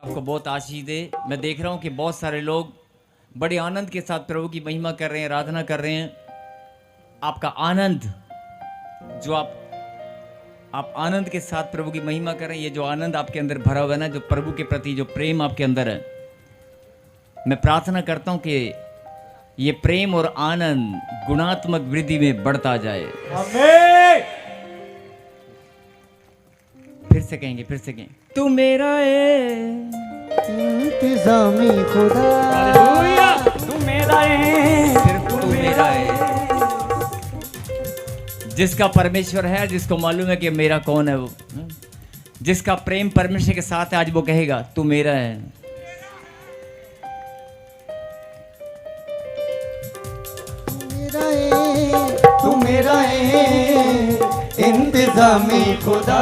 आपको बहुत आशीष दे। मैं देख रहा हूँ कि बहुत सारे लोग बड़े आनंद के साथ प्रभु की महिमा कर रहे हैं, आराधना कर रहे हैं। आपका आनंद जो आप आनंद के साथ प्रभु की महिमा कर रहे हैं, ये जो आनंद आपके अंदर भरा हुआ है ना, जो प्रभु के प्रति जो प्रेम आपके अंदर है, मैं प्रार्थना करता हूँ कि ये प्रेम और आनंद गुणात्मक वृद्धि में बढ़ता जाए। आमीन। फिर से कहेंगे, तू मेरा है इंतजामी खुदा, हालेलुया। तू मेरा है, सिर्फ तू मेरा है। जिसका परमेश्वर है, जिसको मालूम है कि मेरा कौन है, वो जिसका प्रेम परमेश्वर के साथ है, आज वो कहेगा तू मेरा है। तू मेरा है इंतजामी खुदा,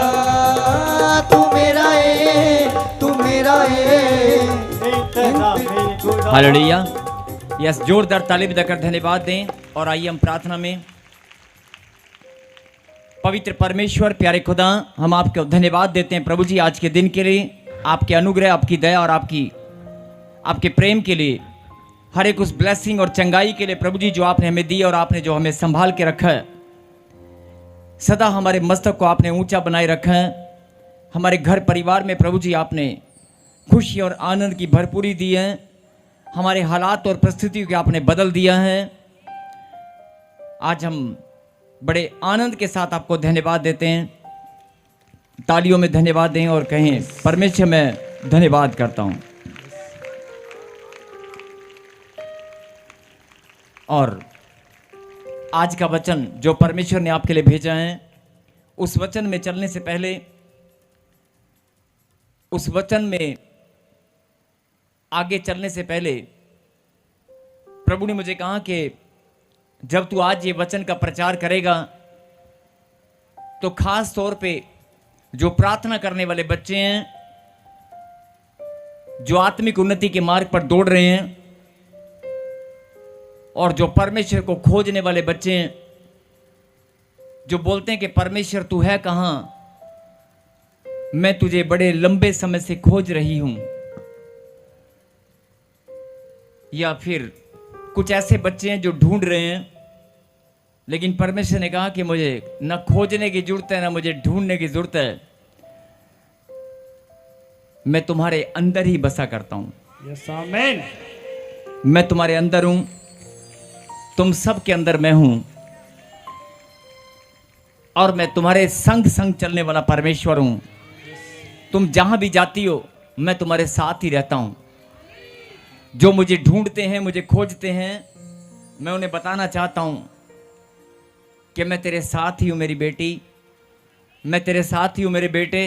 तू मेरा है, तू मेरा है इंतजामी खुदा। हालेलुया। यस, जोरदार ताली बजाकर धन्यवाद दें। और आइए हम प्रार्थना में। पवित्र परमेश्वर, प्यारे खुदा, हम आपको धन्यवाद देते हैं प्रभु जी आज के दिन के लिए, आपके अनुग्रह, आपकी दया और आपके प्रेम के लिए, हर एक उस ब्लेसिंग और चंगाई के लिए प्रभु जी जो आपने हमें दी और आपने जो हमें संभाल के रखा है। सदा हमारे मस्तक को आपने ऊंचा बनाए रखा है। हमारे घर परिवार में प्रभु जी आपने खुशी और आनंद की भरपूरी दी है। हमारे हालात और परिस्थितियों को आपने बदल दिया है। आज हम बड़े आनंद के साथ आपको धन्यवाद देते हैं। तालियों में धन्यवाद दें और कहें, परमेश्वर मैं धन्यवाद करता हूं। और आज का वचन जो परमेश्वर ने आपके लिए भेजा है, उस वचन में चलने से पहले, उस वचन में आगे चलने से पहले प्रभु ने मुझे कहा कि जब तू आज ये वचन का प्रचार करेगा तो खास तौर पे जो प्रार्थना करने वाले बच्चे हैं, जो आत्मिक उन्नति के मार्ग पर दौड़ रहे हैं, और जो परमेश्वर को खोजने वाले बच्चे हैं, जो बोलते हैं कि परमेश्वर तू है कहां, मैं तुझे बड़े लंबे समय से खोज रही हूं, या फिर कुछ ऐसे बच्चे हैं जो ढूंढ रहे हैं, लेकिन परमेश्वर ने कहा कि मुझे न खोजने की जरूरत है, ना मुझे ढूंढने की जरूरत है, मैं तुम्हारे अंदर ही बसा करता हूं। यस, आमीन। मैं तुम्हारे अंदर हूं, तुम सब के अंदर मैं हूं, और मैं तुम्हारे संग संग चलने वाला परमेश्वर हूं। तुम जहां भी जाती हो, मैं तुम्हारे साथ ही रहता हूं। जो मुझे ढूंढते हैं, मुझे खोजते हैं, मैं उन्हें बताना चाहता हूं कि मैं तेरे साथ ही हूं मेरी बेटी, मैं तेरे साथ ही हूं मेरे बेटे।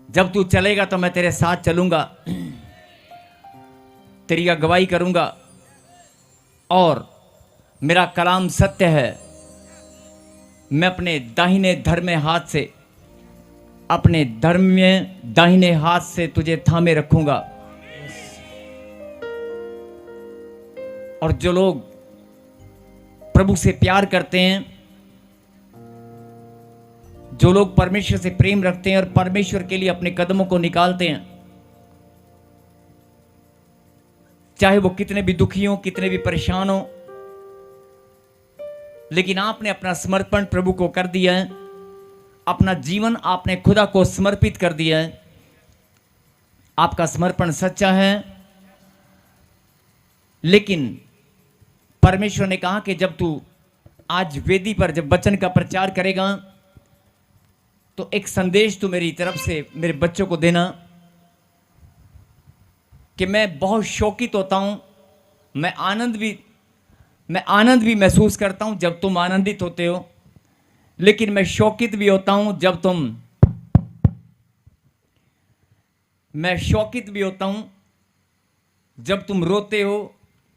जब तू चलेगा तो मैं तेरे साथ चलूंगा, तेरी अगुवाई करूंगा, और मेरा कलाम सत्य है। मैं अपने दाहिने धर्मे हाथ से, अपने धर्म में दाहिने हाथ से तुझे थामे रखूंगा। और जो लोग प्रभु से प्यार करते हैं, जो लोग परमेश्वर से प्रेम रखते हैं और परमेश्वर के लिए अपने कदमों को निकालते हैं, चाहे वो कितने भी दुखी हो, कितने भी परेशान हो, लेकिन आपने अपना समर्पण प्रभु को कर दिया है, अपना जीवन आपने खुदा को समर्पित कर दिया है, आपका समर्पण सच्चा है। लेकिन परमेश्वर ने कहा कि जब तू आज वेदी पर जब वचन का प्रचार करेगा तो एक संदेश तू मेरी तरफ से मेरे बच्चों को देना कि मैं बहुत शौकित होता हूं, मैं आनंद भी महसूस करता हूं जब तुम आनंदित होते हो, लेकिन मैं शौकित भी होता हूं जब तुम रोते हो,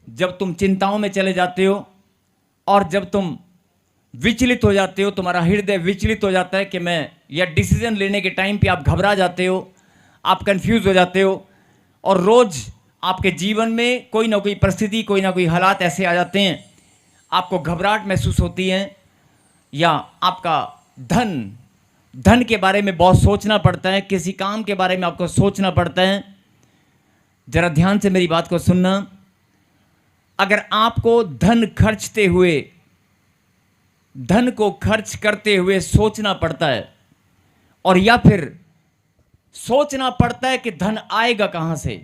जब तुम चिंताओं में चले जाते हो, और जब तुम विचलित हो जाते हो, तुम्हारा हृदय विचलित हो जाता है कि मैं, या डिसीजन लेने के टाइम पे आप घबरा जाते हो, आप कंफ्यूज हो जाते हो, और रोज आपके जीवन में कोई ना कोई परिस्थिति, कोई ना कोई हालात ऐसे आ जाते हैं, आपको घबराहट महसूस होती है, या आपका धन धन के बारे में बहुत सोचना पड़ता है, किसी काम के बारे में आपको सोचना पड़ता है। जरा ध्यान से मेरी बात को सुनना। अगर आपको धन खर्चते हुए, धन को खर्च करते हुए सोचना पड़ता है, और या फिर सोचना पड़ता है कि धन आएगा कहां से,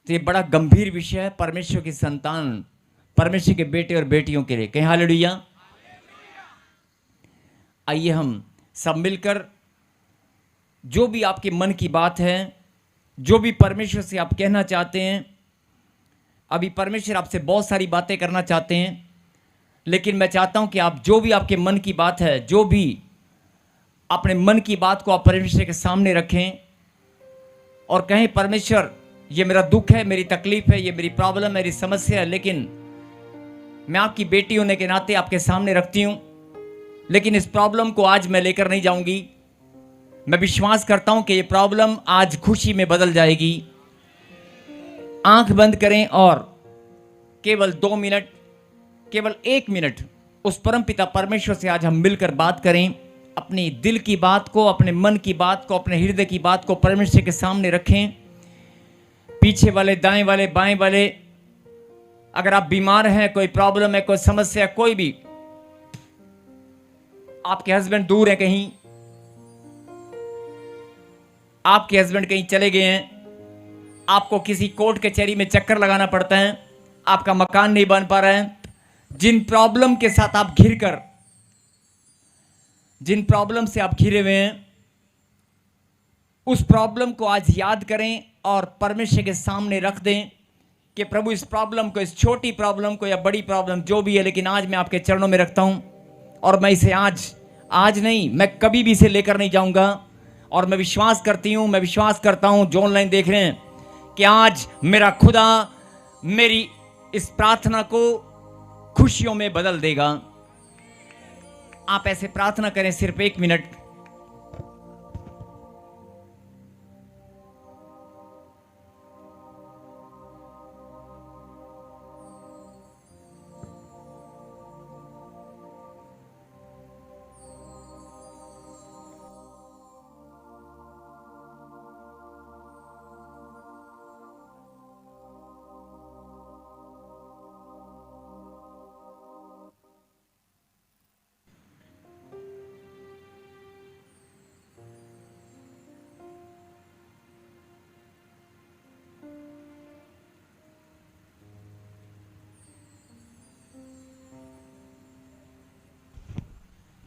तो ये बड़ा गंभीर विषय है परमेश्वर की संतान, परमेश्वर के बेटे और बेटियों के लिए। कहीं हालेलुया। आइए हम सब मिलकर जो भी आपके मन की बात है, जो भी परमेश्वर से आप कहना चाहते हैं, अभी परमेश्वर आपसे बहुत सारी बातें करना चाहते हैं, लेकिन मैं चाहता हूं कि आप जो भी आपके मन की बात है, जो भी अपने मन की बात को आप परमेश्वर के सामने रखें और कहें, परमेश्वर ये मेरा दुख है, मेरी तकलीफ है, ये मेरी प्रॉब्लम, मेरी समस्या है, लेकिन मैं आपकी बेटी होने के नाते आपके सामने रखती हूं, लेकिन इस प्रॉब्लम को आज मैं लेकर नहीं जाऊंगी। मैं विश्वास करता हूं कि ये प्रॉब्लम आज खुशी में बदल जाएगी। आंख बंद करें और केवल 2 मिनट, केवल 1 मिनट उस परमपिता परमेश्वर से आज हम मिलकर बात करें। अपनी दिल की बात को, अपने मन की बात को, अपने हृदय की बात को परमेश्वर के सामने रखें। पीछे वाले, दाएं वाले, बाएं वाले, अगर आप बीमार हैं, कोई प्रॉब्लम है, कोई समस्या, कोई भी, आपके हस्बैंड दूर हैं कहीं, आपके हस्बैंड कहीं चले गए हैं, आपको किसी कोर्ट कचहरी में चक्कर लगाना पड़ता है, आपका मकान नहीं बन पा रहा है, जिन प्रॉब्लम के साथ आप घिरकर, जिन प्रॉब्लम से आप घिरे हुए हैं, उस प्रॉब्लम को आज याद करें और परमेश्वर के सामने रख दें कि प्रभु इस प्रॉब्लम को, इस छोटी प्रॉब्लम को या बड़ी प्रॉब्लम जो भी है, लेकिन आज मैं आपके चरणों में रखता हूं और मैं इसे आज नहीं, मैं कभी भी इसे लेकर नहीं जाऊंगा। और मैं विश्वास करती हूं, मैं विश्वास करता हूं जो ऑनलाइन देख रहे हैं कि आज मेरा खुदा मेरी इस प्रार्थना को खुशियों में बदल देगा। आप ऐसे प्रार्थना करें सिर्फ 1 मिनट।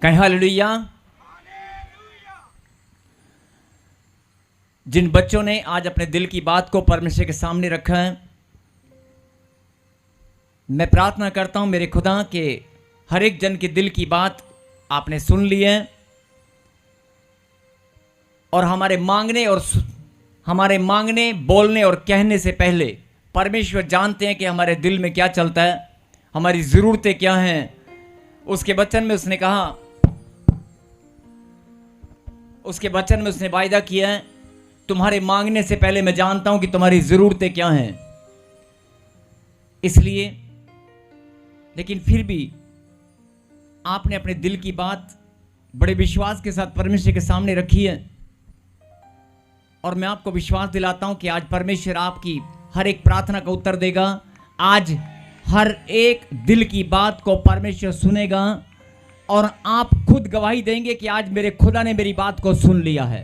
कहीं हालेलुया। जिन बच्चों ने आज अपने दिल की बात को परमेश्वर के सामने रखा है, मैं प्रार्थना करता हूं मेरे खुदा के हर एक जन के दिल की बात आपने सुन ली है, और हमारे मांगने, बोलने और कहने से पहले परमेश्वर जानते हैं कि हमारे दिल में क्या चलता है, हमारी ज़रूरतें क्या हैं। उसके वचन में उसने कहा, उसके वचन में उसने वायदा किया है, तुम्हारे मांगने से पहले मैं जानता हूं कि तुम्हारी ज़रूरतें क्या हैं। इसलिए, लेकिन फिर भी आपने अपने दिल की बात बड़े विश्वास के साथ परमेश्वर के सामने रखी है, और मैं आपको विश्वास दिलाता हूं कि आज परमेश्वर आपकी हर एक प्रार्थना का उत्तर देगा। आज हर एक दिल की बात को परमेश्वर सुनेगा और आप खुद गवाही देंगे कि आज मेरे खुदा ने मेरी बात को सुन लिया है।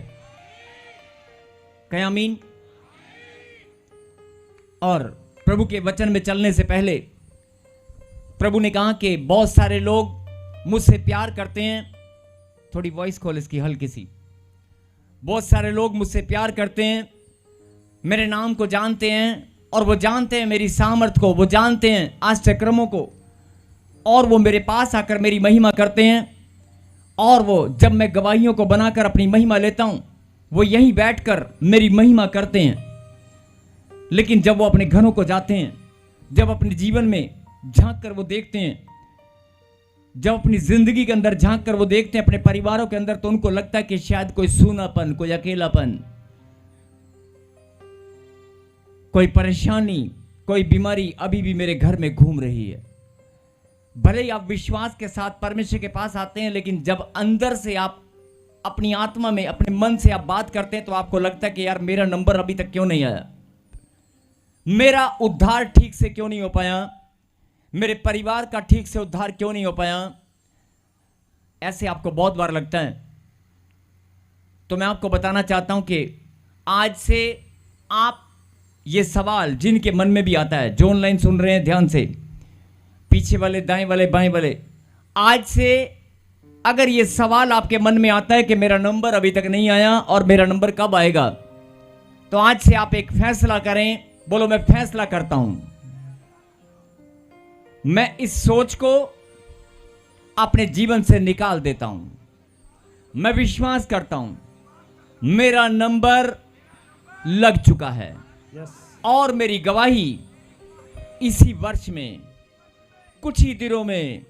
कहें आमीन। और प्रभु के वचन में चलने से पहले प्रभु ने कहा कि बहुत सारे लोग मुझसे प्यार करते हैं। थोड़ी वॉइस खोल इसकी हल्की सी। बहुत सारे लोग मुझसे प्यार करते हैं, मेरे नाम को जानते हैं, और वो जानते हैं मेरी सामर्थ को, वो जानते हैं आश्चर्यक्रमों को, और वो मेरे पास आकर मेरी महिमा करते हैं। और वो जब मैं गवाहियों को बनाकर अपनी महिमा लेता हूं, वो यहीं बैठकर मेरी महिमा करते हैं। लेकिन जब वो अपने घरों को जाते हैं, जब अपने जीवन में झांक कर वो देखते हैं, जब अपनी जिंदगी के अंदर झांक कर वो देखते हैं अपने परिवारों के अंदर, तो उनको लगता है कि शायद कोई सूनापन, कोई अकेलापन, कोई परेशानी, कोई बीमारी अभी भी मेरे घर में घूम रही है। भले ही आप विश्वास के साथ परमेश्वर के पास आते हैं, लेकिन जब अंदर से आप अपनी आत्मा में, अपने मन से आप बात करते हैं, तो आपको लगता है कि यार मेरा नंबर अभी तक क्यों नहीं आया, मेरा उद्धार ठीक से क्यों नहीं हो पाया, मेरे परिवार का ठीक से उद्धार क्यों नहीं हो पाया। ऐसे आपको बहुत बार लगता है। तो मैं आपको बताना चाहता हूं कि आज से आप ये सवाल जिनके मन में भी आता है, जो ऑनलाइन सुन रहे हैं ध्यान से, पीछे वाले, दाएं वाले, बाएं वाले, आज से अगर ये सवाल आपके मन में आता है कि मेरा नंबर अभी तक नहीं आया और मेरा नंबर कब आएगा, तो आज से आप एक फैसला करें। बोलो, मैं फैसला करता हूं, मैं इस सोच को अपने जीवन से निकाल देता हूं। मैं विश्वास करता हूं मेरा नंबर लग चुका है यस और मेरी गवाही इसी वर्ष में, कुछ ही दिनों में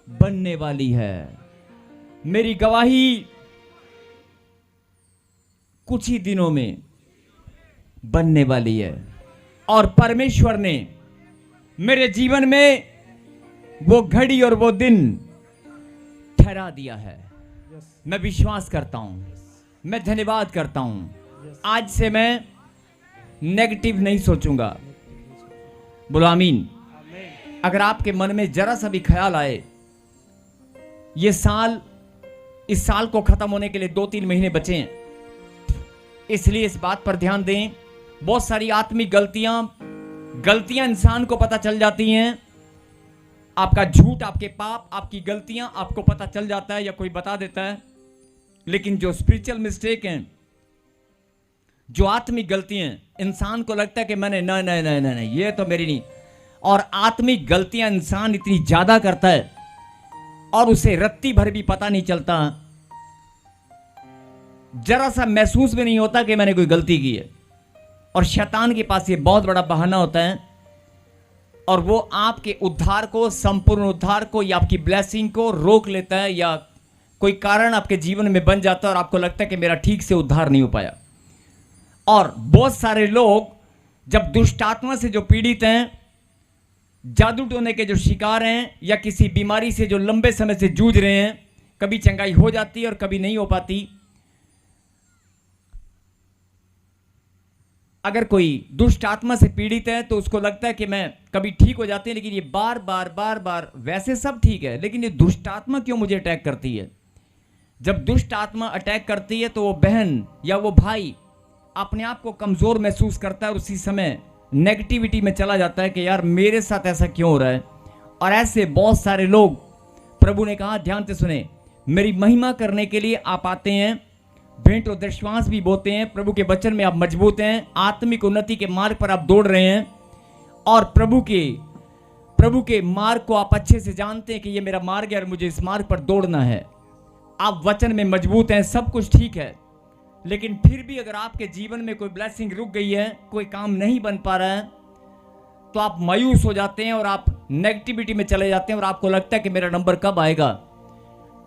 बनने वाली है। मेरी गवाही कुछ ही दिनों में बनने वाली है और परमेश्वर ने मेरे जीवन में वो घड़ी और वो दिन ठहरा दिया है। मैं विश्वास करता हूं, मैं धन्यवाद करता हूं। आज से मैं नेगेटिव नहीं सोचूंगा। बोलो आमीन। अगर आपके मन में जरा सा भी ख्याल आए, ये साल, इस साल को खत्म होने के लिए 2-3 महीने बचे हैं, इसलिए इस बात पर ध्यान दें। बहुत सारी आत्मिक गलतियां इंसान को पता चल जाती हैं। आपका झूठ, आपके पाप, आपकी गलतियां आपको पता चल जाता है या कोई बता देता है। लेकिन जो स्पिरिचुअल मिस्टेक हैं, जो आत्मिक गलतियां, इंसान को लगता है कि मैंने नहीं, ये तो मेरी नहीं। और आत्मिक गलतियां इंसान इतनी ज्यादा करता है और उसे रत्ती भर भी पता नहीं चलता, जरा सा महसूस भी नहीं होता कि मैंने कोई गलती की है। और शैतान के पास ये बहुत बड़ा बहाना होता है और वो आपके उद्धार को, संपूर्ण उद्धार को या आपकी ब्लेसिंग को रोक लेता है, या कोई कारण आपके जीवन में बन जाता है और आपको लगता है कि मेरा ठीक से उद्धार नहीं हो पाया। और बहुत सारे लोग जब दुष्ट आत्मा से जो पीड़ित हैं, जादू टोने के जो शिकार हैं, या किसी बीमारी से जो लंबे समय से जूझ रहे हैं, कभी चंगाई हो जाती है और कभी नहीं हो पाती। अगर कोई दुष्ट आत्मा से पीड़ित है तो उसको लगता है कि मैं कभी ठीक हो जाती है, लेकिन ये बार बार वैसे सब ठीक है, लेकिन ये दुष्ट आत्मा क्यों मुझे अटैक करती है। जब दुष्ट आत्मा अटैक करती है तो वो बहन या वो भाई अपने आप को कमजोर महसूस करता है और उसी समय नेगेटिविटी में चला जाता है कि यार मेरे साथ ऐसा क्यों हो रहा है। और ऐसे बहुत सारे लोग, प्रभु ने कहा ध्यान से सुने, मेरी महिमा करने के लिए आप आते हैं, भेंट और दशवांश भी बोते हैं, प्रभु के वचन में आप मजबूत हैं, आत्मिक उन्नति के मार्ग पर आप दौड़ रहे हैं और प्रभु के मार्ग को आप अच्छे से जानते हैं कि ये मेरा मार्ग है और मुझे इस मार्ग पर दौड़ना है। आप वचन में मजबूत हैं, सब कुछ ठीक है, लेकिन फिर भी अगर आपके जीवन में कोई ब्लेसिंग रुक गई है, कोई काम नहीं बन पा रहा है, तो आप मायूस हो जाते हैं और आप नेगेटिविटी में चले जाते हैं और आपको लगता है कि मेरा नंबर कब आएगा।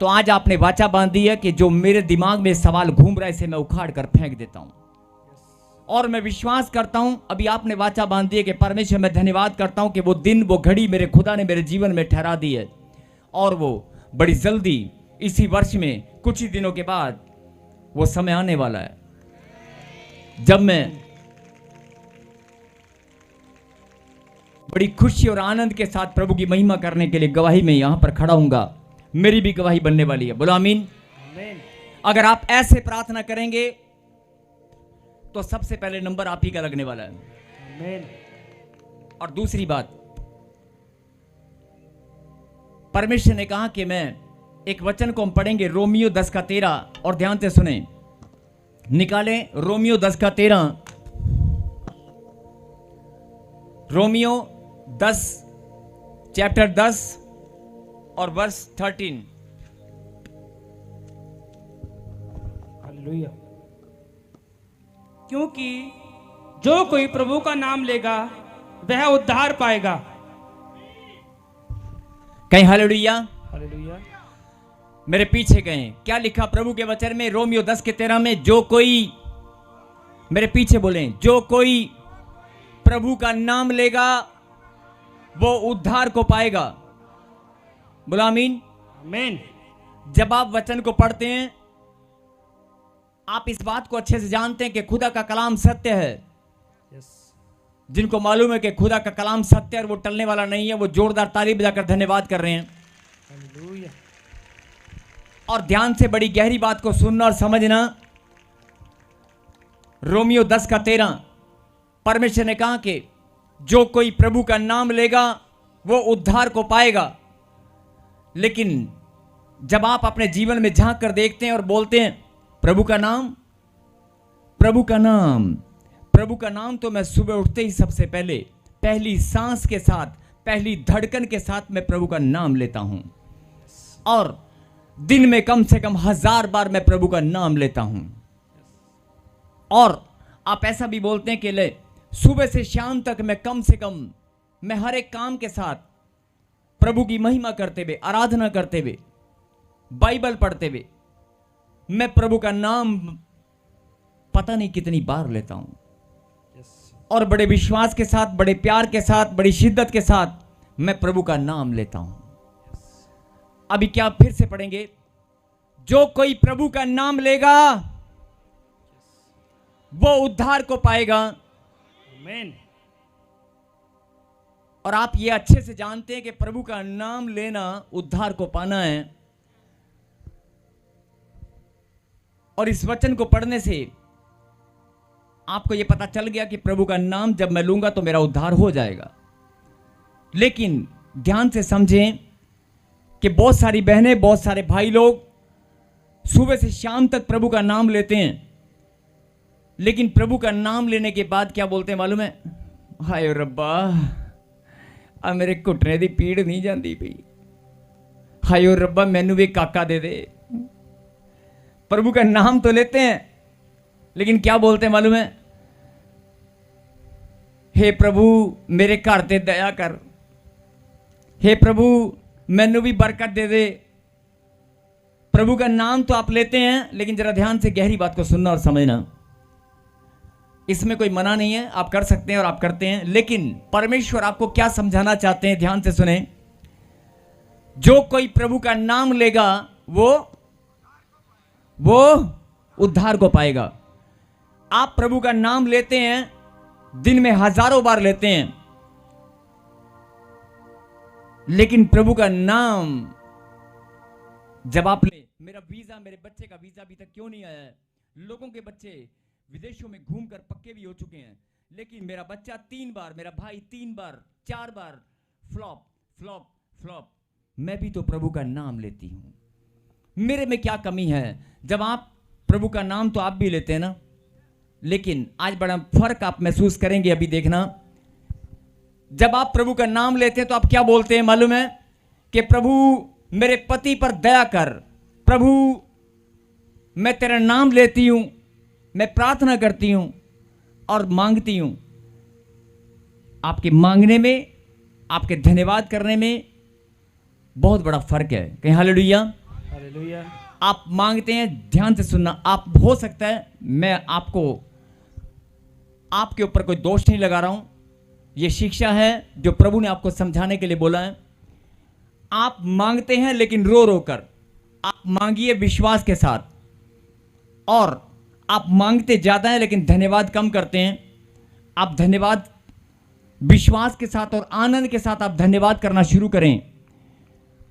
तो आज आपने वाचा बांधी है कि जो मेरे दिमाग में सवाल घूम रहा है इसे मैं उखाड़ कर फेंक देता हूं। और मैं विश्वास करता हूं, अभी आपने वाचा बांधी है कि परमेश्वर, मैं धन्यवाद करता हूं कि वो दिन, वो घड़ी मेरे खुदा ने मेरे जीवन में ठहरा दी है और वो बड़ी जल्दी इसी वर्ष में कुछ ही दिनों के बाद वो समय आने वाला है जब मैं बड़ी खुशी और आनंद के साथ प्रभु की महिमा करने के लिए गवाही में यहां पर खड़ा हूंगा। मेरी भी गवाही बनने वाली है। बोलो आमीन। अगर आप ऐसे प्रार्थना करेंगे तो सबसे पहले नंबर आप ही का लगने वाला है। और दूसरी बात, परमेश्वर ने कहा कि मैं एक वचन को हम पढ़ेंगे, रोमियो 10:13, और ध्यान से सुने, निकालें रोमियो 10:13, रोमियो 10 चैप्टर 10 और वर्स 13। हालेलुया। क्योंकि जो कोई प्रभु का नाम लेगा वह उद्धार पाएगा। कहीं हालेलुया। हालेलुया। मेरे पीछे कहें, क्या लिखा प्रभु के वचन में रोमियो 10:13 में, जो कोई, मेरे पीछे बोलें, जो कोई प्रभु का नाम लेगा वो उद्धार को पाएगा। बोला आमीन। आमीन। जब आप वचन को पढ़ते हैं, आप इस बात को अच्छे से जानते हैं कि खुदा का कलाम सत्य है। यस। जिनको मालूम है कि खुदा का कलाम सत्य है और वो टलने वाला नहीं है, वो जोरदार ताली बजाकर धन्यवाद कर रहे हैं। हालेलुया। और ध्यान से बड़ी गहरी बात को सुनना और समझना। रोमियो 10:13 परमेश्वर ने कहा कि जो कोई प्रभु का नाम लेगा वो उद्धार को पाएगा। लेकिन जब आप अपने जीवन में झांक कर देखते हैं और बोलते हैं प्रभु का नाम, प्रभु का नाम, प्रभु का नाम, तो मैं सुबह उठते ही सबसे पहले पहली सांस के साथ, पहली धड़कन के साथ मैं प्रभु का नाम लेता हूं। और दिन में कम से कम 1000 बार मैं प्रभु का नाम लेता हूं। और आप ऐसा भी बोलते हैं कि ले सुबह से शाम तक मैं कम से कम, मैं हर एक काम के साथ प्रभु की महिमा करते हुए, आराधना करते हुए, बाइबल पढ़ते हुए मैं प्रभु का नाम पता नहीं कितनी बार लेता हूं। और बड़े विश्वास के साथ, बड़े प्यार के साथ, बड़ी शिद्दत के साथ मैं प्रभु का नाम लेता हूं। अभी क्या फिर से पढ़ेंगे, जो कोई प्रभु का नाम लेगा वो उद्धार को पाएगा। आमीन। और आप ये अच्छे से जानते हैं कि प्रभु का नाम लेना उद्धार को पाना है। और इस वचन को पढ़ने से आपको यह पता चल गया कि प्रभु का नाम जब मैं लूंगा तो मेरा उद्धार हो जाएगा। लेकिन ध्यान से समझें कि बहुत सारी बहनें, बहुत सारे भाई लोग सुबह से शाम तक प्रभु का नाम लेते हैं, लेकिन प्रभु का नाम लेने के बाद क्या बोलते हैं मालूम है? हाय रब्बा, आ मेरे घुटने की पीड़ नहीं जाती पई, हाय रब्बा मैनू भी काका दे दे। प्रभु का नाम तो लेते हैं, लेकिन क्या बोलते हैं मालूम है? हे प्रभु मेरे घर ते दया कर, हे प्रभु मैनू भी बरकत दे दे। प्रभु का नाम तो आप लेते हैं, लेकिन जरा ध्यान से गहरी बात को सुनना और समझना। इसमें कोई मना नहीं है, आप कर सकते हैं और आप करते हैं, लेकिन परमेश्वर आपको क्या समझाना चाहते हैं, ध्यान से सुने। जो कोई प्रभु का नाम लेगा वो उद्धार को पाएगा। आप प्रभु का नाम लेते हैं, दिन में हजारों बार लेते हैं, लेकिन प्रभु का नाम जब आप ले, मेरा वीजा, मेरे बच्चे का वीजा अभी तक क्यों नहीं आया है? लोगों के बच्चे विदेशों में घूमकर पक्के भी हो चुके हैं, लेकिन मेरा बच्चा 3 बार, मेरा भाई 3 बार, 4 बार फ्लॉप फ्लॉप फ्लॉप। मैं भी तो प्रभु का नाम लेती हूं, मेरे में क्या कमी है? जब आप प्रभु का नाम तो आप भी लेते हैं ना, लेकिन आज बड़ा फर्क आप महसूस करेंगे। अभी देखना, जब आप प्रभु का नाम लेते हैं तो आप क्या बोलते हैं मालूम है? कि प्रभु मेरे पति पर दया कर, प्रभु मैं तेरा नाम लेती हूं, मैं प्रार्थना करती हूं और मांगती हूं। आपके मांगने में, आपके धन्यवाद करने में बहुत बड़ा फर्क है। कहीं हालेलुया। हालेलुया। आप मांगते हैं, ध्यान से सुनना। आप, हो सकता है मैं आपको, आपके ऊपर कोई दोष नहीं लगा रहा हूं, यह शिक्षा है जो प्रभु ने आपको समझाने के लिए बोला है। आप मांगते हैं लेकिन रो रो कर, आप मांगिए विश्वास के साथ। और आप मांगते ज्यादा है लेकिन धन्यवाद कम करते हैं। आप धन्यवाद विश्वास के साथ और आनंद के साथ आप धन्यवाद करना शुरू करें।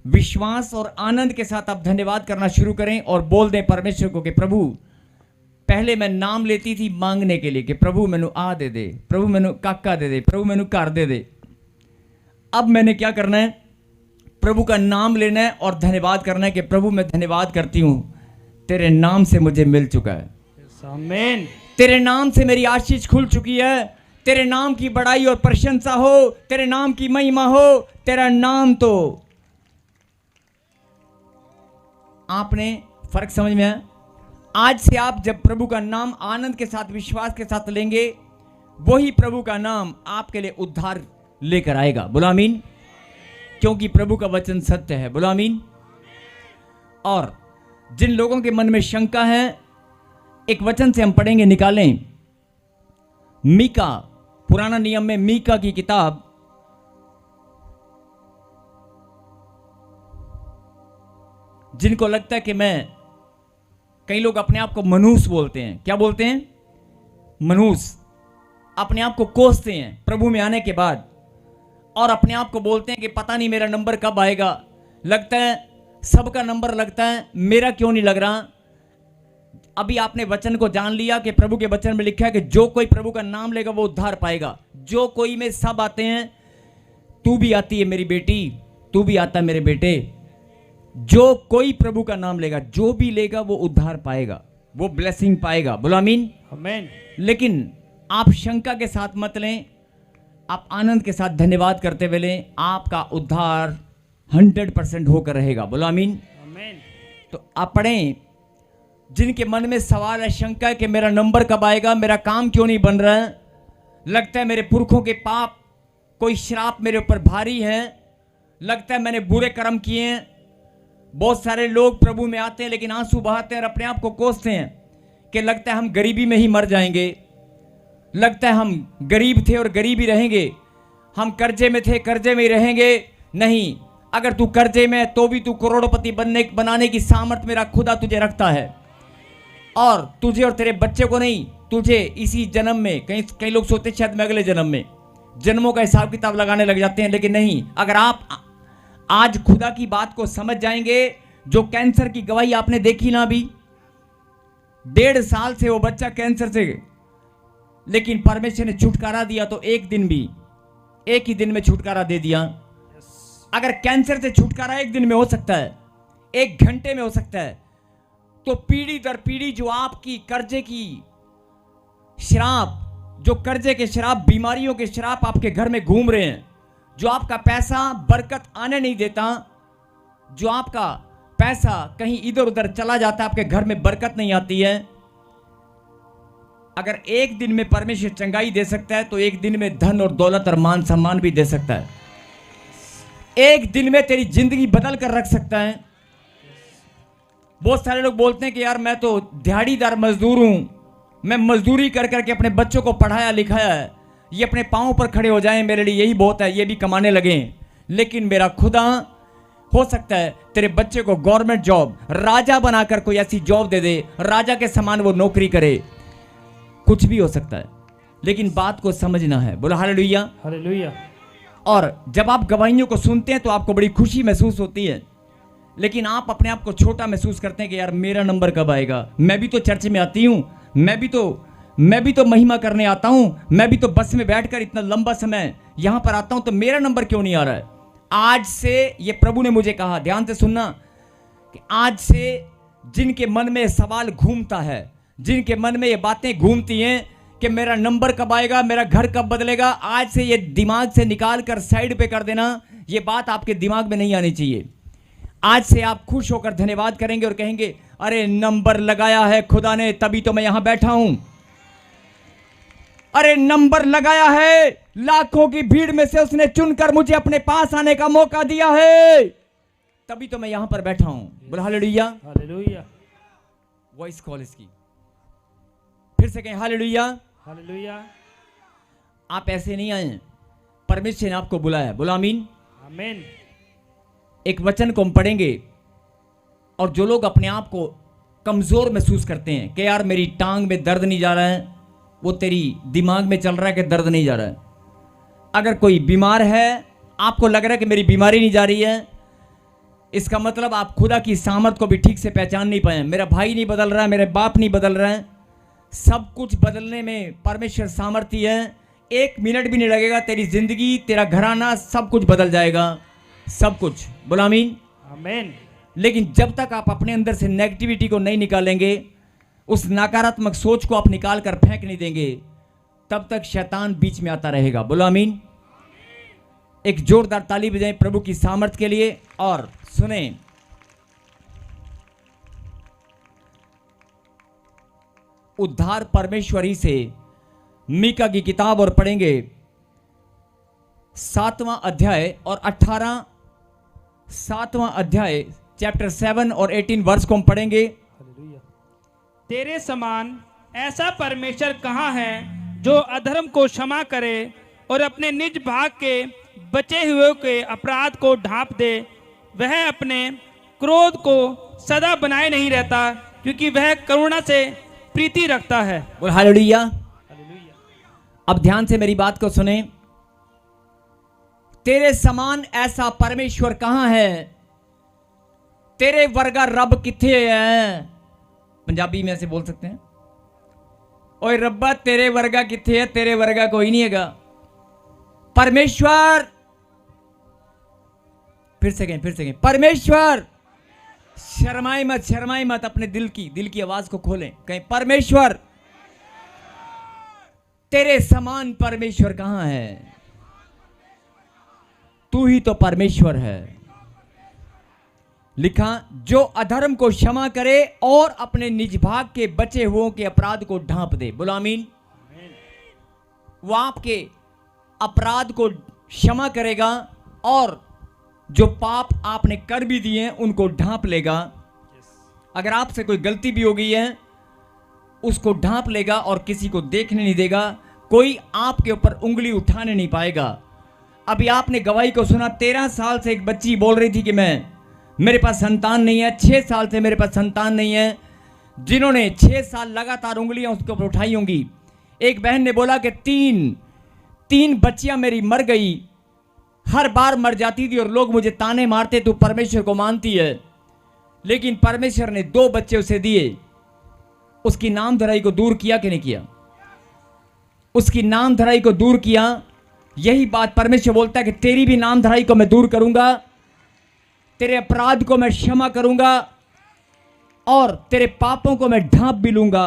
विश्वास और आनंद के साथ आप धन्यवाद करना शुरू करें और बोल दें परमेश्वर को कि प्रभु पहले मैं नाम लेती थी मांगने के लिए कि प्रभु मैनू आ दे दे, प्रभु मैनू काका दे दे, प्रभु मैनू घर दे दे। अब मैंने क्या करना है? प्रभु का नाम लेना है और धन्यवाद करना है कि प्रभु मैं धन्यवाद करती हूं, तेरे नाम से मुझे मिल चुका है। आमीन। तेरे नाम से मेरी आशीष खुल चुकी है। तेरे नाम की बड़ाई और प्रशंसा हो, तेरे नाम की महिमा हो। तेरा नाम तो, आपने फर्क समझ में आया? आज से आप जब प्रभु का नाम आनंद के साथ, विश्वास के साथ लेंगे, वही प्रभु का नाम आपके लिए उद्धार लेकर आएगा। बोलो आमीन। क्योंकि प्रभु का वचन सत्य है। बोलो आमीन। और जिन लोगों के मन में शंका है, एक वचन से हम पढ़ेंगे, निकालें। मीका, पुराना नियम में मीका की किताब जिनको लगता है कि मैं, कई लोग अपने आप को मनुष्य बोलते हैं, क्या बोलते हैं? मनुष्य। अपने आप को कोसते हैं प्रभु में आने के बाद, और अपने आप को बोलते हैं कि पता नहीं मेरा नंबर कब आएगा, लगता है सबका नंबर लगता है, मेरा क्यों नहीं लग रहा। अभी आपने वचन को जान लिया कि प्रभु के वचन में लिखा है कि जो कोई प्रभु का नाम लेगा वो उद्धार पाएगा। जो कोई में सब आते हैं, तू भी आती है मेरी बेटी, तू भी आता है मेरे बेटे। जो कोई प्रभु का नाम लेगा, जो भी लेगा वो उद्धार पाएगा, वो ब्लेसिंग पाएगा। बोलो आमीन। आमीन। लेकिन आप शंका के साथ मत लें, आप आनंद के साथ धन्यवाद करते हुए लें, आपका उद्धार 100% होकर रहेगा। बोलो आमीन। आमीन। तो आप पढ़ें, जिनके मन में सवाल है, शंका है कि मेरा नंबर कब आएगा, मेरा काम क्यों नहीं बन रहा है, लगता है मेरे पुरखों के पाप, कोई श्राप मेरे ऊपर भारी है, लगता है मैंने बुरे कर्म किए हैं। बहुत सारे लोग प्रभु में आते हैं लेकिन आंसू बहाते हैं और अपने आप को कोसते हैं कि लगता है हम गरीबी में ही मर जाएंगे, लगता है हम गरीब थे और गरीब ही रहेंगे, हम कर्जे में थे कर्जे में ही रहेंगे। नहीं, अगर तू कर्जे में है तो भी तू करोड़पति बनाने की सामर्थ मेरा खुदा तुझे रखता है, और तुझे और तेरे बच्चे को नहीं, तुझे इसी जन्म में, कई लोग सोचते शायद मैं अगले जन्म में, जन्मों का हिसाब किताब लगाने लग जाते हैं, लेकिन नहीं। अगर आप आज खुदा की बात को समझ जाएंगे, जो कैंसर की गवाही आपने देखी ना अभी, 1.5 साल से वो बच्चा कैंसर से, लेकिन परमेश्वर ने छुटकारा दिया तो एक ही दिन में छुटकारा दे दिया। अगर कैंसर से छुटकारा एक दिन में हो सकता है, 1 घंटे में हो सकता है, तो पीढ़ी दर पीढ़ी जो आपकी कर्जे की श्राप, जो कर्जे के श्राप, बीमारियों के श्राप आपके घर में घूम रहे हैं, जो आपका पैसा बरकत आने नहीं देता, जो आपका पैसा कहीं इधर उधर चला जाता है, आपके घर में बरकत नहीं आती है, अगर एक दिन में परमेश्वर चंगाई दे सकता है तो एक दिन में धन और दौलत और मान सम्मान भी दे सकता है। एक दिन में तेरी जिंदगी बदल कर रख सकता है। बहुत सारे लोग बोलते हैं कि यार मैं तो दिहाड़ीदार मजदूर हूं, मैं मजदूरी कर करके अपने बच्चों को पढ़ाया लिखाया है, ये अपने पांव पर खड़े हो जाएं, मेरे लिए यही बहुत है, ये भी कमाने लगें। लेकिन मेरा खुदा हो सकता है तेरे बच्चे को गवर्नमेंट जॉब, राजा बनाकर कोई ऐसी जॉब दे दे, राजा के समान वो नौकरी करे, कुछ भी हो सकता है, लेकिन बात को समझना है। बोलो हालेलुया। हालेलुया। और जब आप गवाहियों को सुनते हैं तो आपको बड़ी खुशी महसूस होती है, लेकिन आप अपने आप को छोटा महसूस करते हैं कि यार मेरा नंबर कब आएगा, मैं भी तो चर्च में आती हूँ, मैं भी तो महिमा करने आता हूँ, मैं भी तो बस में बैठकर इतना लंबा समय यहाँ पर आता हूँ, तो मेरा नंबर क्यों नहीं आ रहा है। आज से ये प्रभु ने मुझे कहा, ध्यान से सुनना, कि आज से जिनके मन में सवाल घूमता है, जिनके मन में ये बातें घूमती हैं कि मेरा नंबर कब आएगा, मेरा घर कब बदलेगा, आज से ये दिमाग से निकाल कर साइड पे कर देना। ये बात आपके दिमाग में नहीं आनी चाहिए। आज से आप खुश होकर धन्यवाद करेंगे और कहेंगे अरे नंबर लगाया है खुदा ने, तभी तो मैं यहां बैठा हूं। अरे नंबर लगाया है, लाखों की भीड़ में से उसने चुनकर मुझे अपने पास आने का मौका दिया है, तभी तो मैं यहां पर बैठा हूं। बोलो हालेलुया। हालेलुया। वॉइस कॉल इसकी फिर से कहें हालेलुया। हालेलुया। आप ऐसे नहीं आए, परमेश्वर ने आपको बुलाया। बोलो आमीन। आमीन। एक वचन को हम पढ़ेंगे, और जो लोग अपने आप को कमजोर महसूस करते हैं कि यार मेरी टांग में दर्द नहीं जा रहा है, वो तेरी दिमाग में चल रहा है कि दर्द नहीं जा रहा है। अगर कोई बीमार है, आपको लग रहा है कि मेरी बीमारी नहीं जा रही है, इसका मतलब आप खुदा की सामर्थ को भी ठीक से पहचान नहीं पाए। मेरा भाई नहीं बदल रहा है, मेरे बाप नहीं बदल रहा है, सब कुछ बदलने में परमेश्वर सामर्थ्य है। 1 मिनट भी नहीं लगेगा, तेरी जिंदगी, तेरा घराना, सब कुछ बदल जाएगा, सब कुछ। बोलो आमीन। आमीन। लेकिन जब तक आप अपने अंदर से नेगेटिविटी को नहीं निकालेंगे, उस नकारात्मक सोच को आप निकाल कर फेंक नहीं देंगे, तब तक शैतान बीच में आता रहेगा। बोलो आमीन। एक जोरदार ताली बजाएं प्रभु की सामर्थ के लिए। और सुने, उद्धार परमेश्वरी से मीका की किताब और पढ़ेंगे 7वां अध्याय और 18, 7वां अध्याय चैप्टर 7 और 18 वर्ष को हम पढ़ेंगे। तेरे समान ऐसा परमेश्वर कहाँ है जो अधर्म को क्षमा करे और अपने निज भाग के बचे हुए के अपराध को ढांप दे। वह अपने क्रोध को सदा बनाए नहीं रहता, क्योंकि वह करुणा से प्रीति रखता है। बोल हालेलुया। अब ध्यान से मेरी बात को सुने। तेरे समान ऐसा परमेश्वर कहां है? तेरे वर्गा रब किथे है? पंजाबी में ऐसे बोल सकते हैं, ओए रब्बा तेरे वर्गा किथे है? तेरे वर्गा कोई नहीं हैगा। परमेश्वर, फिर से कहें परमेश्वर। शर्माई मत, अपने दिल की आवाज को खोलें, कहें परमेश्वर। तेरे समान परमेश्वर कहां है? तू ही तो परमेश्वर है। लिखा, जो अधर्म को क्षमा करे और अपने निज भाग के बचे हुओं के अपराध को ढांप दे। बोलो आमीन। वो आपके अपराध को क्षमा करेगा और जो पाप आपने कर भी दिए हैं उनको ढांप लेगा। अगर आपसे कोई गलती भी हो गई है उसको ढांप लेगा और किसी को देखने नहीं देगा। कोई आपके ऊपर उंगली उठाने नहीं पाएगा। अभी आपने गवाही को सुना, 13 साल से एक बच्ची बोल रही थी कि मेरे पास संतान नहीं है, 6 साल से मेरे पास संतान नहीं है। जिन्होंने 6 साल लगातार उंगलियां उसके ऊपर उठाई होंगी। एक बहन ने बोला कि तीन बच्चियां मेरी मर गई, हर बार मर जाती थी और लोग मुझे ताने मारते, तू परमेश्वर को मानती है। लेकिन परमेश्वर ने 2 बच्चे उसे दिए। उसकी नामधराई को दूर किया कि नहीं किया? उसकी नामधराई को दूर किया। यही बात परमेश्वर बोलता है कि तेरी भी नामधराई को मैं दूर करूंगा, तेरे अपराध को मैं क्षमा करूंगा और तेरे पापों को मैं ढांप भी लूंगा।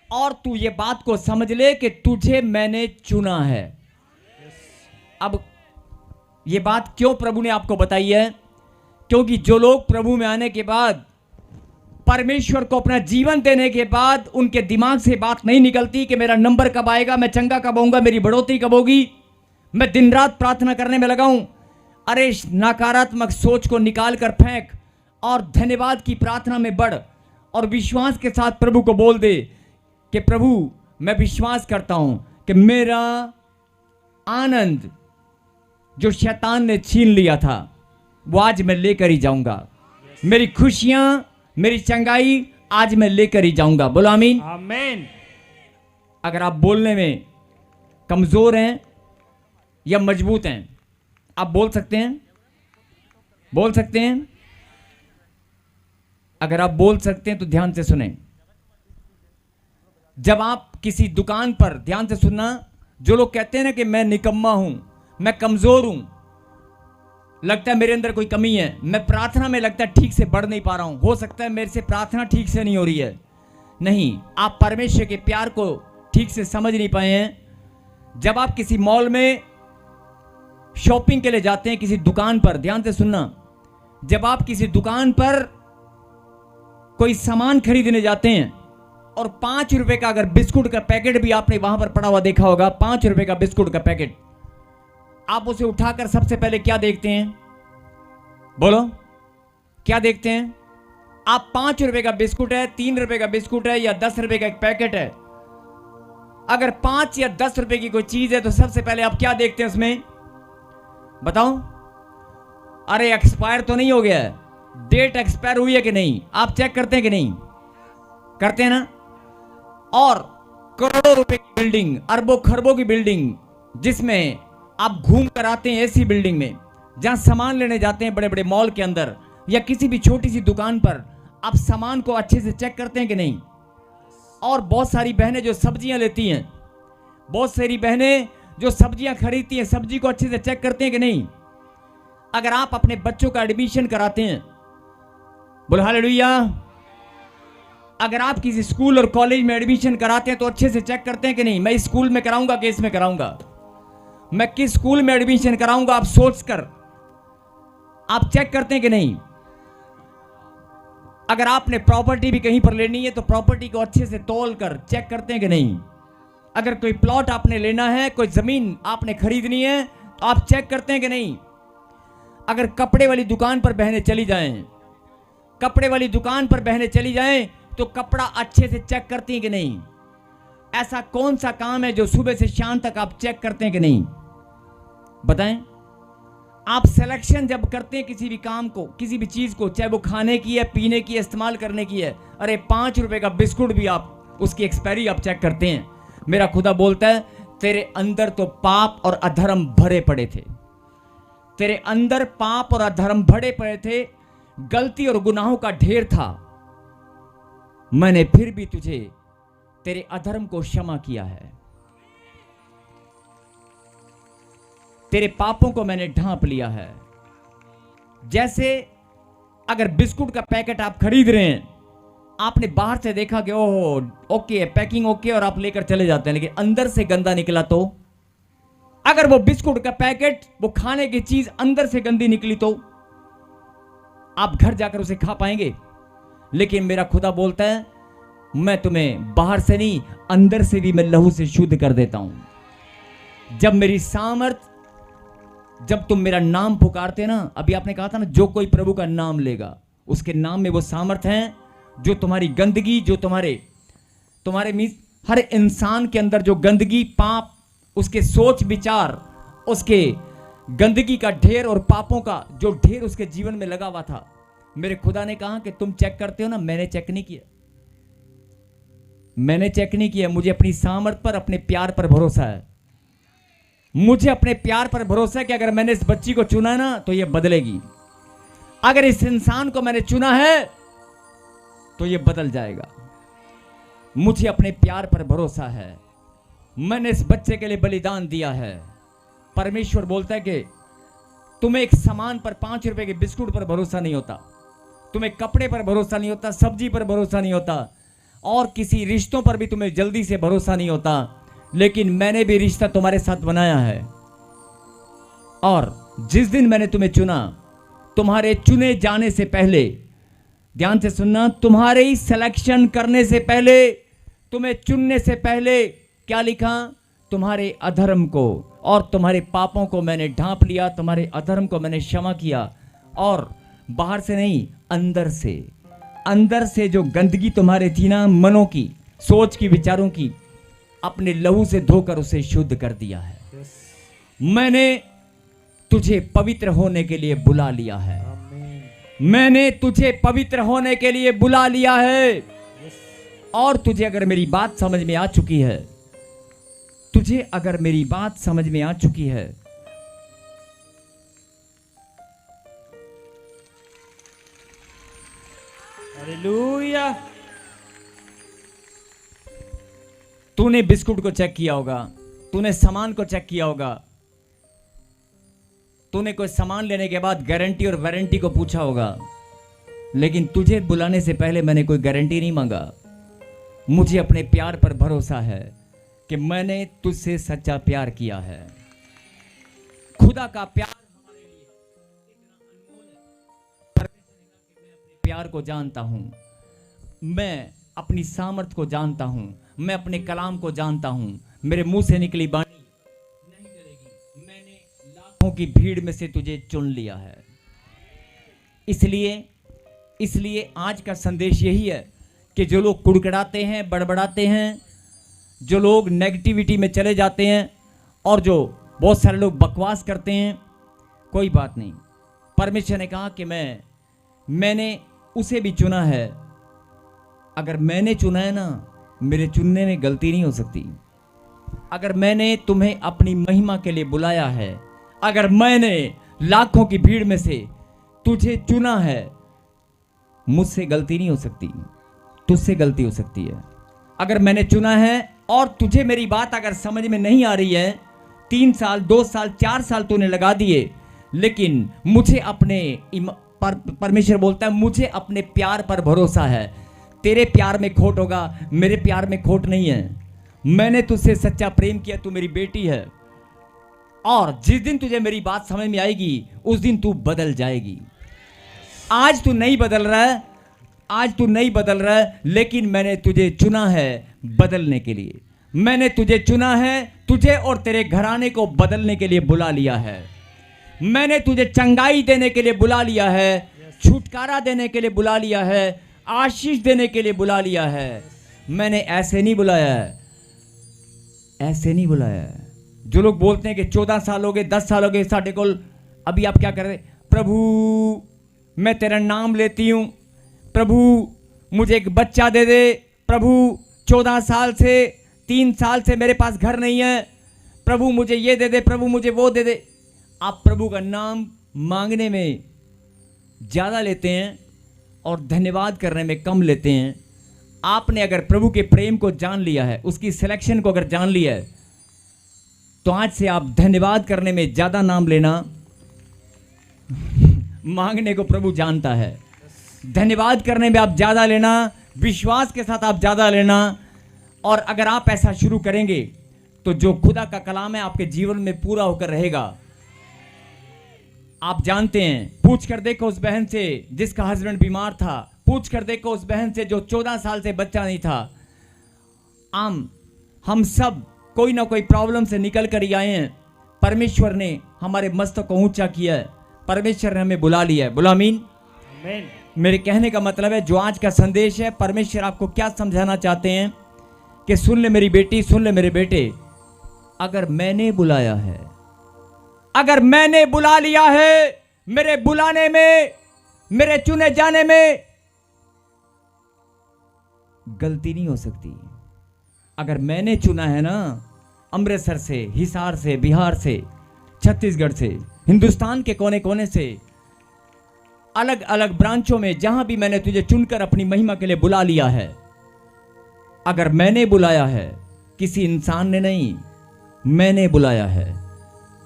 और तू ये बात को समझ ले कि तुझे मैंने चुना है। अब ये बात क्यों प्रभु ने आपको बताई है? क्योंकि जो लोग प्रभु में आने के बाद, परमेश्वर को अपना जीवन देने के बाद उनके दिमाग से बात नहीं निकलती कि मेरा नंबर कब आएगा, मैं चंगा कब होऊंगा, मेरी बढ़ोतरी कब होगी, मैं दिन रात प्रार्थना करने में लगाऊं। अरे नकारात्मक सोच को निकाल कर फेंक और धन्यवाद की प्रार्थना में बढ़ और विश्वास के साथ प्रभु को बोल दे कि प्रभु मैं विश्वास करता हूं कि मेरा आनंद जो शैतान ने छीन लिया था वो आज मैं लेकर ही जाऊंगा। मेरी खुशियां, मेरी चंगाई आज मैं लेकर ही जाऊंगा। बोलो आमीन। आमीन। अगर आप बोलने में कमजोर हैं या मजबूत हैं, आप बोल सकते हैं, बोल सकते हैं। अगर आप बोल सकते हैं तो ध्यान से सुने। जब आप किसी दुकान पर, ध्यान से सुनना, जो लोग कहते हैं ना कि मैं निकम्मा हूं, मैं कमजोर हूं, लगता है मेरे अंदर कोई कमी है, मैं प्रार्थना में लगता है ठीक से बढ़ नहीं पा रहा हूं, हो सकता है मेरे से प्रार्थना ठीक से नहीं हो रही है। नहीं, आप परमेश्वर के प्यार को ठीक से समझ नहीं पाए हैं। जब आप किसी मॉल में शॉपिंग के लिए जाते हैं, किसी दुकान पर, ध्यान से सुनना, जब आप किसी दुकान पर कोई सामान खरीदने जाते हैं और 5 रुपए का अगर बिस्कुट का पैकेट भी आपने वहां पर पड़ा हुआ देखा होगा, 5 रुपए का बिस्कुट का पैकेट, आप उसे उठाकर सबसे पहले क्या देखते हैं? बोलो, क्या देखते हैं? आप 5 रुपए का बिस्कुट है, 3 रुपए का बिस्कुट है या 10 रुपए का एक पैकेट है, अगर 5 या 10 रुपए की कोई चीज है तो सबसे पहले आप क्या देखते हैं उसमें? बताओ। अरे एक्सपायर तो नहीं हो गया है, डेट एक्सपायर हुई है कि नहीं, आप चेक करते हैं कि नहीं? करते हैं ना। और करोड़ों रुपए की बिल्डिंग, अरबों खरबों की बिल्डिंग, जिसमें आप घूम कर आते हैं ऐसी बिल्डिंग में, जहां सामान लेने जाते हैं बड़े बड़े मॉल के अंदर या किसी भी छोटी सी दुकान पर, आप सामान को अच्छे से चेक करते हैं कि नहीं? और बहुत सारी बहनें जो सब्जियां लेती हैं, बहुत सारी बहनें जो सब्जियां खरीदती हैं, सब्जी को अच्छे से चेक करते हैं कि नहीं? अगर आप अपने बच्चों का एडमिशन कराते हैं, बोलो हालेलुया, अगर आप किसी स्कूल और कॉलेज में एडमिशन कराते हैं तो अच्छे से चेक करते हैं कि नहीं, मैं इस स्कूल में कराऊंगा कि इसमें कराऊंगा, मैं किस स्कूल में एडमिशन कराऊंगा, आप सोचकर आप चेक करते हैं कि नहीं? अगर आपने प्रॉपर्टी भी कहीं पर लेनी है तो प्रॉपर्टी को अच्छे से तौल कर चेक करते हैं कि नहीं? अगर कोई प्लॉट आपने लेना है, कोई जमीन आपने खरीदनी है तो आप चेक करते हैं कि नहीं? अगर कपड़े वाली दुकान पर बहनें चली जाएं, कपड़े वाली दुकान पर बहनें चली जाएं तो कपड़ा अच्छे से चेक करती हैं कि नहीं? ऐसा कौन सा काम है जो सुबह से शाम तक आप चेक करते हैं कि नहीं? बताएं। आप सिलेक्शन जब करते हैं किसी भी काम को, किसी भी चीज को, चाहे वो खाने की है, पीने की है, इस्तेमाल करने की है, अरे 5 रुपए का बिस्कुट भी आप उसकी एक्सपायरी आप चेक करते हैं। मेरा खुदा बोलता है तेरे अंदर तो पाप और अधर्म भरे पड़े थे, तेरे अंदर पाप और अधर्म भरे पड़े थे, गलती और गुनाहों का ढेर था, मैंने फिर भी तुझे तेरे अधर्म को क्षमा किया है, तेरे पापों को मैंने ढांप लिया है। जैसे अगर बिस्कुट का पैकेट आप खरीद रहे हैं, आपने बाहर से देखा कि ओह ओके है, पैकिंग ओके, और आप लेकर चले जाते हैं, लेकिन अंदर से गंदा निकला तो, अगर वो बिस्कुट का पैकेट, वो खाने की चीज अंदर से गंदी निकली तो आप घर जाकर उसे खा पाएंगे? लेकिन मेरा खुदा बोलता है मैं तुम्हें बाहर से नहीं, अंदर से भी मैं लहू से शुद्ध कर देता हूं। जब मेरी सामर्थ, जब तुम मेरा नाम पुकारते ना, अभी आपने कहा था ना, जो कोई प्रभु का नाम लेगा उसके नाम में वो सामर्थ है जो तुम्हारी गंदगी, जो तुम्हारे मीन हर इंसान के अंदर जो गंदगी, पाप, उसके सोच विचार, उसके गंदगी का ढेर और पापों का जो ढेर उसके जीवन में लगा हुआ था, मेरे खुदा ने कहा कि तुम चेक करते हो ना, मैंने चेक नहीं किया, मैंने चेक नहीं किया। मुझे अपनी सामर्थ पर, अपने प्यार पर भरोसा है, मुझे अपने प्यार पर भरोसा है कि अगर मैंने इस बच्ची को चुना है ना तो ये बदलेगी, अगर इस इंसान को मैंने चुना है तो ये बदल जाएगा। मुझे अपने प्यार पर भरोसा है, मैंने इस बच्चे के लिए बलिदान दिया है। परमेश्वर बोलता है कि तुम्हें एक सामान पर, 5 रुपए के बिस्कुट पर भरोसा नहीं होता, तुम्हें कपड़े पर भरोसा नहीं होता, सब्जी पर भरोसा नहीं होता, और किसी रिश्तों पर भी तुम्हें जल्दी से भरोसा नहीं होता, लेकिन मैंने भी रिश्ता तुम्हारे साथ बनाया है। और जिस दिन मैंने तुम्हें चुना, तुम्हारे चुने जाने से पहले, ध्यान से सुनना, तुम्हारे ही सिलेक्शन करने से पहले, तुम्हें चुनने से पहले क्या लिखा? तुम्हारे अधर्म को और तुम्हारे पापों को मैंने ढांप लिया, तुम्हारे अधर्म को मैंने क्षमा किया। और बाहर से नहीं, अंदर से जो गंदगी तुम्हारे थी ना, मनों की, सोच की, विचारों की, अपने लहू से धोकर उसे शुद्ध कर दिया है। मैंने तुझे पवित्र होने के लिए बुला लिया है, मैंने तुझे पवित्र होने के लिए बुला लिया है। और तुझे अगर मेरी बात समझ में आ चुकी है, तुझे अगर मेरी बात समझ में आ चुकी है, हालेलुया। तूने बिस्कुट को चेक किया होगा, तूने सामान को चेक किया होगा, तूने कोई सामान लेने के बाद गारंटी और वारंटी को पूछा होगा, लेकिन तुझे बुलाने से पहले मैंने कोई गारंटी नहीं मांगा। मुझे अपने प्यार पर भरोसा है कि मैंने तुझसे सच्चा प्यार किया है। खुदा का प्यार हमारे लिए इतना अनमोल है। परमेश्वर ने कहा कि मैं अपने प्यार को जानता हूं, मैं अपनी सामर्थ को जानता हूं, मैं अपने कलाम को जानता हूं, मेरे मुंह से निकली बाणी नहीं करेगी, मैंने लाखों की भीड़ में से तुझे चुन लिया है। इसलिए आज का संदेश यही है कि जो लोग कुड़कुड़ाते हैं, बड़बड़ाते हैं, जो लोग नेगेटिविटी में चले जाते हैं, और जो बहुत सारे लोग बकवास करते हैं, कोई बात नहीं। परमेश्वर ने कहा कि मैंने उसे भी चुना है। अगर मैंने चुना है ना, मेरे चुनने में गलती नहीं हो सकती। अगर मैंने तुम्हें अपनी महिमा के लिए बुलाया है, अगर मैंने लाखों की भीड़ में से तुझे चुना है, मुझसे गलती नहीं हो सकती, तुझसे गलती हो सकती है। अगर मैंने चुना है और तुझे मेरी बात अगर समझ में नहीं आ रही है, 3 साल, 2 साल, 4 साल तूने लगा दिए, लेकिन मुझे अपने परमेश्वर बोलता है मुझे अपने प्यार पर भरोसा है। तेरे प्यार में खोट होगा, मेरे प्यार में खोट नहीं है। मैंने तुझसे सच्चा प्रेम किया, तू मेरी बेटी है, और जिस दिन तुझे मेरी बात समझ में आएगी उस दिन तू बदल जाएगी। आज तू नहीं बदल रहा है, आज तू नहीं बदल रहा है, लेकिन मैंने तुझे चुना है बदलने के लिए। मैंने तुझे चुना है, तुझे और तेरे घराने को बदलने के लिए बुला लिया है। मैंने तुझे चंगाई देने के लिए बुला लिया है, छुटकारा देने के लिए बुला लिया है, आशीष देने के लिए बुला लिया है। मैंने ऐसे नहीं बुलाया है, ऐसे नहीं बुलाया है। जो लोग बोलते हैं कि 14 साल हो गए, 10 साल हो गए, साढ़े को अभी आप क्या कर रहे? प्रभु मैं तेरा नाम लेती हूं, प्रभु मुझे एक बच्चा दे दे, प्रभु 14 साल से 3 साल से मेरे पास घर नहीं है, प्रभु मुझे ये दे दे, प्रभु मुझे वो दे दे। आप प्रभु का नाम मांगने में ज़्यादा लेते हैं और धन्यवाद करने में कम लेते हैं। आपने अगर प्रभु के प्रेम को जान लिया है, उसकी सिलेक्शन को अगर जान लिया है, तो आज से आप धन्यवाद करने में ज़्यादा नाम लेना, मांगने को प्रभु जानता है। धन्यवाद करने में आप ज़्यादा लेना, विश्वास के साथ आप ज़्यादा लेना। और अगर आप ऐसा शुरू करेंगे तो जो खुदा का कलाम है आपके जीवन में पूरा होकर रहेगा। आप जानते हैं, पूछ कर देखो उस बहन से जिसका हस्बैंड बीमार था, पूछ कर देखो उस बहन से जो 14 साल से बच्चा नहीं था। हम सब कोई ना कोई प्रॉब्लम से निकल कर ही आए हैं। परमेश्वर ने हमारे मस्तक को ऊंचा किया है, परमेश्वर ने हमें बुला लिया है। बोलो आमीन। मेरे कहने का मतलब है, जो आज का संदेश है, परमेश्वर आपको क्या समझाना चाहते हैं कि सुन ले मेरी बेटी, सुन ले मेरे बेटे, अगर मैंने बुलाया है, अगर मैंने बुला लिया है, मेरे बुलाने में, मेरे चुने जाने में गलती नहीं हो सकती। अगर मैंने चुना है ना, अमृतसर से, हिसार से, बिहार से, छत्तीसगढ़ से, हिंदुस्तान के कोने कोने से, अलग अलग ब्रांचों में, जहां भी मैंने तुझे चुनकर अपनी महिमा के लिए बुला लिया है, अगर मैंने बुलाया है, किसी इंसान ने नहीं, मैंने बुलाया है,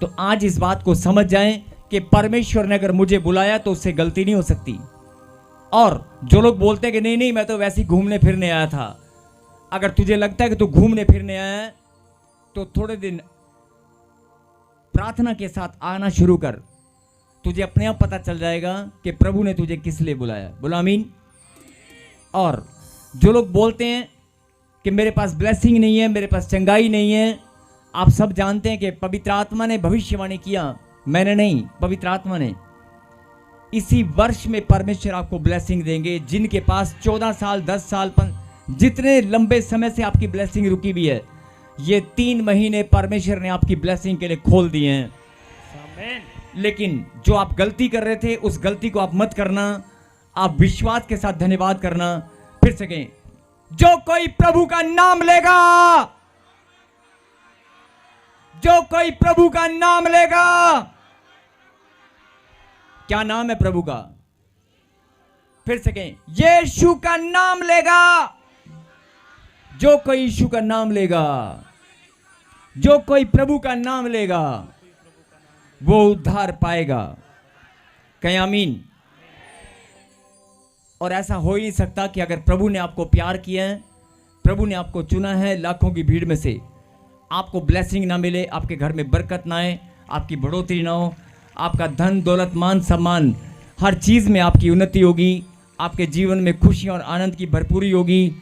तो आज इस बात को समझ जाएं कि परमेश्वर ने अगर मुझे बुलाया तो उससे गलती नहीं हो सकती। और जो लोग बोलते हैं कि नहीं नहीं मैं तो वैसे ही घूमने फिरने आया था, अगर तुझे लगता है कि तू घूमने फिरने आया है तो थोड़े दिन प्रार्थना के साथ आना शुरू कर, तुझे अपने आप पता चल जाएगा कि प्रभु ने तुझे किस लिए बुलाया। बोलो आमीन। और जो लोग बोलते हैं कि मेरे पास ब्लेसिंग नहीं है, मेरे पास चंगाई नहीं है, आप सब जानते हैं कि पवित्र आत्मा ने भविष्यवाणी किया, मैंने नहीं, पवित्र आत्मा ने। इसी वर्ष में परमेश्वर आपको ब्लेसिंग देंगे। जिनके पास 14 साल 10 साल जितने लंबे समय से आपकी ब्लेसिंग रुकी हुई है, ये 3 महीने परमेश्वर ने आपकी ब्लेसिंग के लिए खोल दिए हैं। लेकिन जो आप गलती कर रहे थे, उस गलती को आप मत करना, आप विश्वास के साथ धन्यवाद करना। फिर से कहें, जो कोई प्रभु का नाम लेगा, जो कोई प्रभु का नाम लेगा। क्या नाम है प्रभु का? फिर से कहें, यीशु का नाम लेगा। जो कोई यीशु का नाम लेगा, जो कोई प्रभु का नाम लेगा, वो उद्धार पाएगा। कहें आमीन। और ऐसा हो ही नहीं सकता कि अगर प्रभु ने आपको प्यार किया है, प्रभु ने आपको चुना है लाखों की भीड़ में से, आपको ब्लेसिंग ना मिले, आपके घर में बरकत ना आए, आपकी बढ़ोतरी ना हो, आपका धन दौलत मान सम्मान हर चीज़ में आपकी उन्नति होगी, आपके जीवन में खुशी और आनंद की भरपूरी होगी।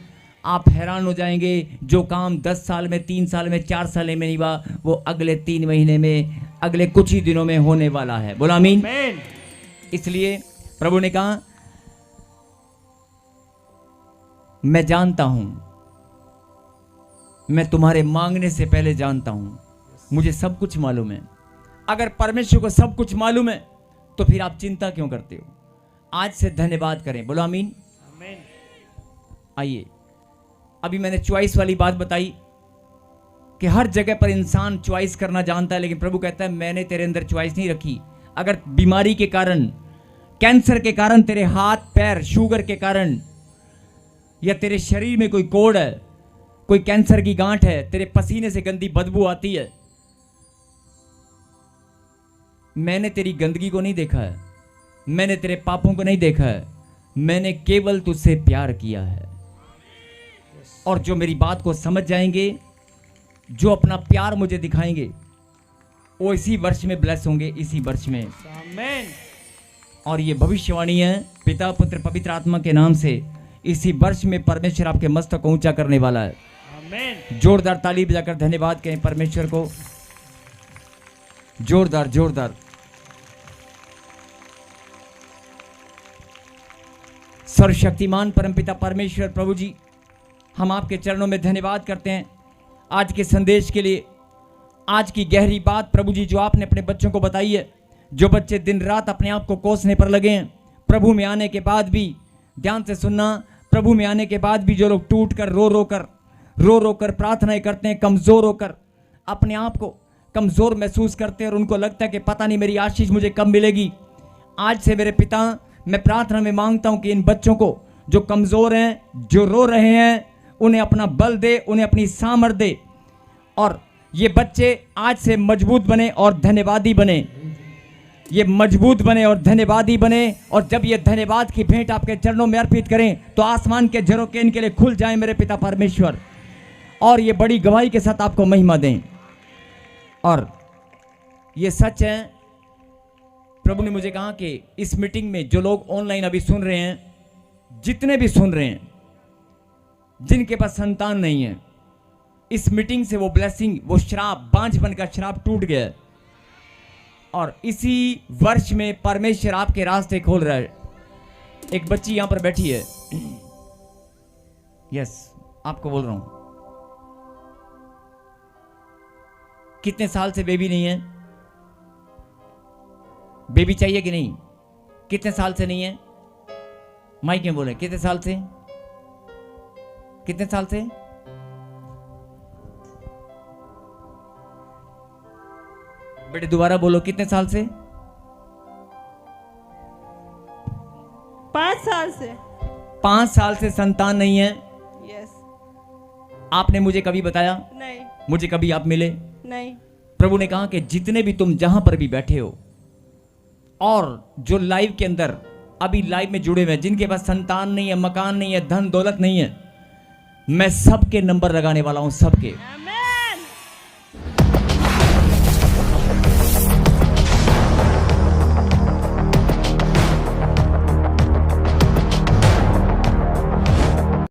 आप हैरान हो जाएंगे, जो काम 10 साल में, 3 साल में, 4 साल में नहीं हुआ, वो अगले 3 महीने में, अगले कुछ ही दिनों में होने वाला है। बोला आमीन। इसलिए प्रभु ने कहा, मैं जानता हूं, मैं तुम्हारे मांगने से पहले जानता हूं, मुझे सब कुछ मालूम है। अगर परमेश्वर को सब कुछ मालूम है तो फिर आप चिंता क्यों करते हो? आज से धन्यवाद करें। बोलो आमीन। आइए, अभी मैंने चॉइस वाली बात बताई कि हर जगह पर इंसान चॉइस करना जानता है, लेकिन प्रभु कहता है मैंने तेरे अंदर चॉइस नहीं रखी। अगर बीमारी के कारण, कैंसर के कारण, तेरे हाथ पैर, शुगर के कारण, या तेरे शरीर में कोई कोड़ है, कोई कैंसर की गांठ है, तेरे पसीने से गंदी बदबू आती है, मैंने तेरी गंदगी को नहीं देखा है, मैंने तेरे पापों को नहीं देखा है, मैंने केवल तुझसे प्यार किया है। और जो मेरी बात को समझ जाएंगे, जो अपना प्यार मुझे दिखाएंगे, वो इसी वर्ष में ब्लेस होंगे, इसी वर्ष में। और ये भविष्यवाणी है पिता पुत्र पवित्र आत्मा के नाम से, इसी वर्ष में परमेश्वर आपके मस्तक को ऊंचा करने वाला है। आमीन। जोरदार ताली बजाकर धन्यवाद कहें परमेश्वर को, जोरदार जोरदार। सर्वशक्तिमान परमपिता परमेश्वर प्रभु जी, हम आपके चरणों में धन्यवाद करते हैं आज के संदेश के लिए, आज की गहरी बात प्रभु जी जो आपने अपने बच्चों को बताई है। जो बच्चे दिन रात अपने आप को कोसने पर लगे हैं, प्रभु में आने के बाद भी, ध्यान से सुनना, प्रभु में आने के बाद भी जो लोग टूट कर रो रो कर प्रार्थनाएं करते हैं, कमज़ोर होकर अपने आप को कमज़ोर महसूस करते हैं और उनको लगता है कि पता नहीं मेरी आशीष मुझे कब मिलेगी। आज से मेरे पिता, मैं प्रार्थना में मांगता हूं कि इन बच्चों को जो कमज़ोर हैं, जो रो रहे हैं, उन्हें अपना बल दे, उन्हें अपनी सामर्थ दे और ये बच्चे आज से मजबूत बने और धन्यवादी बने। ये मजबूत बने और धन्यवादी बने, और जब ये धन्यवाद की भेंट आपके चरणों में अर्पित करें तो आसमान के झरोखे इनके लिए खुल जाएं मेरे पिता परमेश्वर, और ये बड़ी गवाही के साथ आपको महिमा दें। और ये सच है, प्रभु ने मुझे कहा कि इस मीटिंग में जो लोग ऑनलाइन अभी सुन रहे हैं, जितने भी सुन रहे हैं, जिनके पास संतान नहीं है, इस मीटिंग से वो ब्लेसिंग, वो श्राप, बांझ बनकर श्राप टूट गया है और इसी वर्ष में परमेश्वर आपके रास्ते खोल रहा है। एक बच्ची यहां पर बैठी है, यस, आपको बोल रहा हूं, कितने साल से बेबी नहीं है? बेबी चाहिए कि नहीं? कितने साल से नहीं है? माइक में बोले, कितने साल से? कितने साल से? बेटे दोबारा बोलो, कितने साल से? 5 साल से। 5 साल से संतान नहीं है। यस। आपने मुझे कभी बताया? नहीं। मुझे कभी आप मिले? नहीं। प्रभु ने कहा कि जितने भी तुम जहां पर भी बैठे हो और जो लाइव के अंदर अभी लाइव में जुड़े हुए हैं, जिनके पास संतान नहीं है, मकान नहीं है, धन दौलत नहीं है, मैं सबके नंबर लगाने वाला हूं, सबके।